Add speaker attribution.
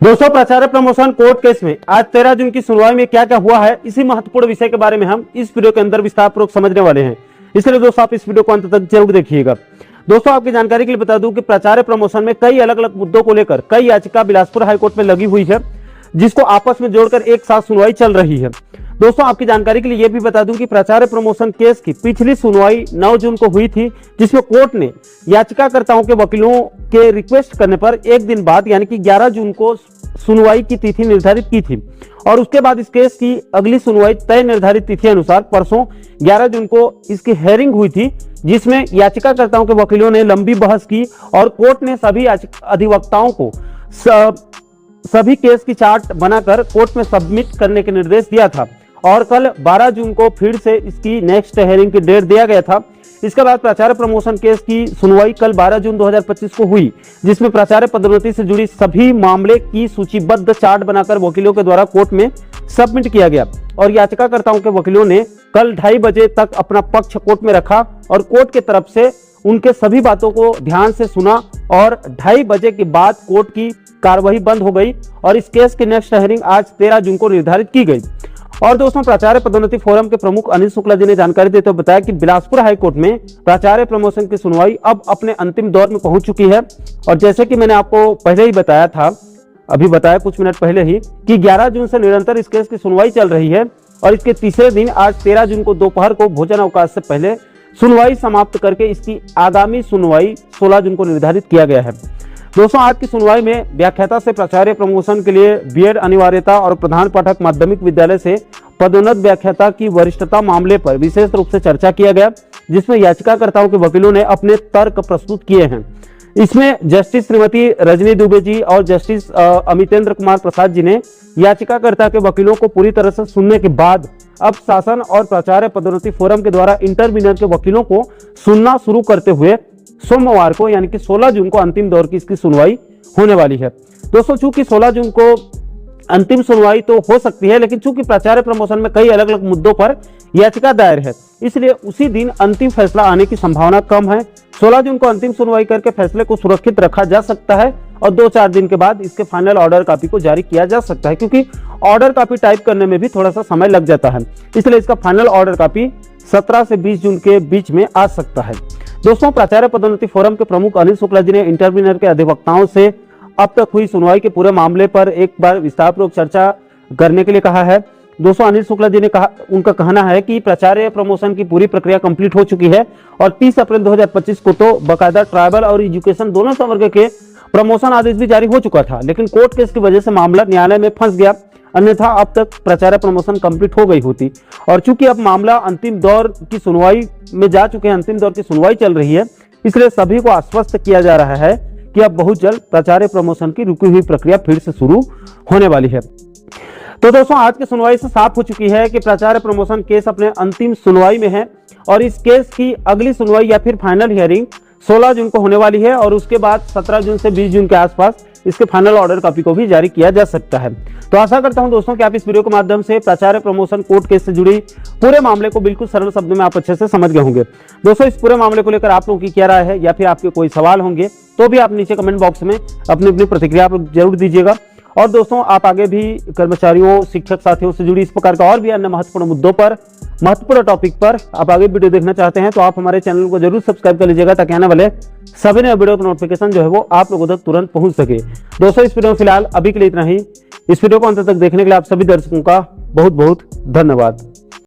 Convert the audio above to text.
Speaker 1: दोस्तों, प्राचार्य promotion court case में आज 13 जून की सुनवाई में क्या क्या हुआ है, इसी महत्वपूर्ण विषय के बारे में हम इस वीडियो के अंदर विस्तार पूर्वक समझने वाले हैं। इसलिए दोस्तों आप इस वीडियो को अंत तक जरूर देखिएगा। दोस्तों, आपकी जानकारी के लिए बता दूं कि प्राचार्य प्रमोशन में कई अलग अलग मुद्दों को लेकर कई याचिका बिलासपुर हाईकोर्ट में लगी हुई है, जिसको आपस में जोड़कर एक साथ सुनवाई चल रही है। दोस्तों, आपकी जानकारी के लिए यह भी बता दूं कि प्राचार्य प्रमोशन केस की पिछली सुनवाई 9 जून को हुई थी, जिसमें कोर्ट ने याचिकाकर्ताओं के वकीलों के रिक्वेस्ट करने पर एक दिन बाद यानी कि 11 जून को सुनवाई की तिथि निर्धारित की थी और उसके बाद इस केस की अगली सुनवाई तय निर्धारित तिथि अनुसार परसों 11 जून को इसकी हेयरिंग हुई थी, जिसमें याचिकाकर्ताओं के वकीलों ने लंबी बहस की और कोर्ट ने सभी अधिवक्ताओं को सभी केस की चार्ट बनाकर कोर्ट में सबमिट करने के निर्देश दिया था और कल 12 जून को फिर से इसकी नेक्स्ट हेयरिंग की डेट दिया गया था। इसके बाद प्राचार्य प्रमोशन केस की सुनवाई कल 12 जून 2025 को हुई, जिसमें प्राचार्य पदोन्नति से जुड़ी सभी मामले की सूचीबद्ध चार्ट बनाकर वकीलों के द्वारा कोर्ट में सबमिट किया गया और याचिकाकर्ताओं के वकीलों ने कल 2:30 बजे तक अपना पक्ष कोर्ट में रखा और कोर्ट की तरफ से उनके सभी बातों को ध्यान से सुना और 2:30 बजे के बाद कोर्ट की कार्यवाही बंद हो गई और इस केस की नेक्स्ट हेयरिंग आज 13 जून को निर्धारित की गई। और दोस्तों, प्राचार्य पदोन्नति फोरम के प्रमुख अनिल शुक्ला जी ने जानकारी देते हुए बताया कि बिलासपुर हाईकोर्ट में प्राचार्य प्रमोशन की सुनवाई अब अपने अंतिम दौर में पहुंच चुकी है और जैसे कि मैंने आपको पहले ही बताया था, अभी बताया कुछ मिनट पहले ही, कि 11 जून से निरंतर इस केस की सुनवाई चल रही है और इसके तीसरे दिन आज 13 जून को दोपहर को भोजन अवकाश से पहले सुनवाई समाप्त करके इसकी आगामी सुनवाई 16 जून को निर्धारित किया गया है। दोस्तों, आज की सुनवाई में व्याख्याता से प्राचार्य प्रमोशन के लिए बीएड अनिवार्यता और प्रधान पाठक माध्यमिक विद्यालय से पदोन्नत व्याख्याता की वरिष्ठता मामले पर विशेष रूप से चर्चा किया गया, जिसमें याचिकाकर्ताओं के वकीलों ने अपने तर्क प्रस्तुत किए हैं। इसमें जस्टिस श्रीमती रजनी दुबे जी और जस्टिस अमितेंद्र कुमार प्रसाद जी ने याचिकाकर्ता के वकीलों को पूरी तरह से सुनने के बाद अब शासन और प्राचार्य पदोन्नति फोरम के द्वारा इंटरवीनर के वकीलों को सुनना शुरू करते हुए सोमवार को यानी कि 16 जून को अंतिम दौर की इसकी सुनवाई होने वाली है। दोस्तों, चूंकि 16 जून को अंतिम सुनवाई तो हो सकती है, लेकिन चूंकि प्राचार्य प्रमोशन में कई अलग अलग मुद्दों पर याचिका दायर है, इसलिए उसी दिन अंतिम फैसला आने की संभावना कम है। 16 जून को अंतिम सुनवाई करके फैसले को सुरक्षित रखा जा सकता है और 2-4 दिन के बाद इसके फाइनल ऑर्डर कॉपी को जारी किया जा सकता है, क्योंकि ऑर्डर कॉपी टाइप करने में भी थोड़ा सा समय लग जाता है, इसलिए इसका फाइनल ऑर्डर कॉपी 17 से 20 जून के बीच में आ सकता है। दोस्तों, प्राचार्य पदोन्नति फोरम के प्रमुख अनिल शुक्ला जी ने इंटरवीनर के अधिवक्ताओं से अब तक हुई सुनवाई के पूरे मामले पर एक बार विस्तारपूर्वक चर्चा करने के लिए कहा है। दोस्तों, अनिल शुक्ला जी ने कहा, उनका कहना है कि प्राचार्य प्रमोशन की पूरी प्रक्रिया कंप्लीट हो चुकी है और 30 अप्रैल 2025 को तो बकायदा ट्राइबल और एजुकेशन दोनों संवर्ग के प्रमोशन आदेश भी जारी हो चुका था, लेकिन कोर्ट केस की वजह से मामला न्यायालय में फंस गया, अन्यथा अब तक प्राचार्य प्रमोशन कंप्लीट हो गई होती। और चूंकि अब मामला अंतिम दौर की सुनवाई में जा चुके हैं, अंतिम दौर की सुनवाई चल रही है, इसलिए सभी को आश्वस्त किया जा रहा है कि अब बहुत जल्द प्राचार्य प्रमोशन की रुकी हुई प्रक्रिया फिर से शुरू होने वाली है। तो दोस्तों, आज की सुनवाई से साफ हो चुकी है कि प्राचार्य प्रमोशन केस अपने अंतिम सुनवाई में है और इस केस की अगली सुनवाई या फिर फाइनल हियरिंग 16 जून को होने वाली है और उसके बाद 17 जून से 20 जून के आसपास इसके फाइनल ऑर्डर कॉपी को भी जारी किया जा सकता है। तो आशा करता हूं दोस्तों कि आप इस वीडियो के माध्यम से प्राचार्य प्रमोशन कोर्ट केस से जुड़ी पूरे मामले को बिल्कुल सरल शब्दों में आप अच्छे से समझ गए होंगे। दोस्तों, इस पूरे मामले को लेकर आप लोगों की क्या राय है या फिर आपके कोई सवाल होंगे तो भी आप नीचे कमेंट बॉक्स में अपनी अपनी प्रतिक्रिया आप जरूर दीजिएगा। और दोस्तों, आप आगे भी कर्मचारियों, शिक्षक साथियों से जुड़ी इस प्रकार का और भी अन्य महत्वपूर्ण मुद्दों पर, महत्वपूर्ण टॉपिक पर आप आगे वीडियो देखना चाहते हैं तो आप हमारे चैनल को जरूर सब्सक्राइब कर लीजिएगा, ताकि आने वाले सभी नए वीडियो का नोटिफिकेशन जो है वो आप लोगों तक तुरंत पहुंच सके। दोस्तों, इस वीडियो में फिलहाल अभी के लिए इतना ही। इस वीडियो को अंत तक देखने के लिए आप सभी दर्शकों का बहुत बहुत धन्यवाद।